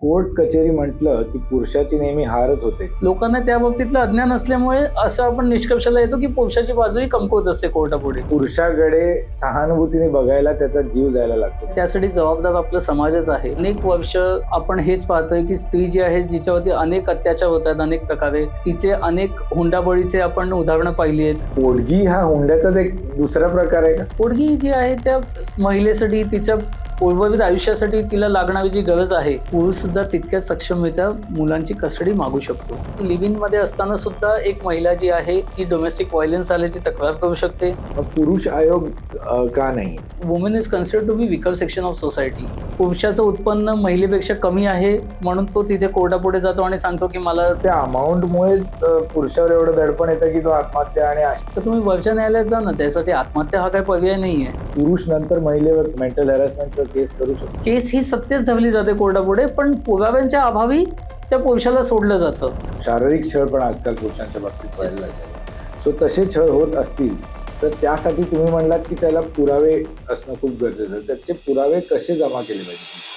Court कचेरी म्हटलं की पुरुषाची नेहमी हारच होते. लोकांना त्या बाबतीतलं अज्ञान असल्यामुळे असं आपण निष्कर्षाला येतो की पुरुषाची बाजूही कमकुवत असते कोर्टापुढे. पुरुषाकडे सहानुभूतीने बघायला त्याचा जीव जायला लागतो. त्यासाठी जबाबदार आपला समाजच आहे. अनेक वर्ष आपण हेच पाहतोय की स्त्री जी आहे जिच्यावरती अनेक अत्याचार होत आहेत अनेक प्रकारे, तिचे अनेक हुंडाबळीचे आपण उदाहरणं पाहिली आहेत. पोटगी हा हुंड्याचाच एक दुसरा प्रकार आहे का? पोटगी जी आहे त्या महिलेसाठी तिच्या उर्वरित आयुष्यासाठी तिला लागणारी जी गरज आहे, पुरुष सुद्धा तितक्याच सक्षमरित्या मुलांची कस्टडी मागू शकतो. लिव्ह इन मध्ये असताना सुद्धा एक महिला जी आहे ती डोमेस्टिक व्हायलन्स आल्याची तक्रार करू शकते. मग पुरुष आयोग का नाही? Women is considered to be weaker section of society. पुरुषाचं उत्पन्न महिलेपेक्षा कमी आहे म्हणून तो तिथे कोर्टापुढे जातो आणि सांगतो की मला त्या अमाऊंटमुळेच पुरुषावर एवढं दडपण येतं की तो आत्महत्या आणि तर तुम्ही वरच्या न्यायालयात जा ना, त्यासाठी आत्महत्या हा काही पर्याय नाहीये. पुरुष नंतर महिलेवर मेंटल हॅरॅसमेंटचं केस करू शकतो. केस ही सत्तेच धरली जाते कोर्टापुढे, पण पुराव्यांच्या अभावी त्या पुरुषाला सोडलं जातं. शारीरिक छळ पण आजकाल पुरुषांच्या बाबतीत वाढला आहे. सो तसे छळ होत असतील तर त्यासाठी तुम्ही म्हणलात की त्याला पुरावे असणं खूप गरजेचं आहे. त्याचे पुरावे कसे जमा केले पाहिजे?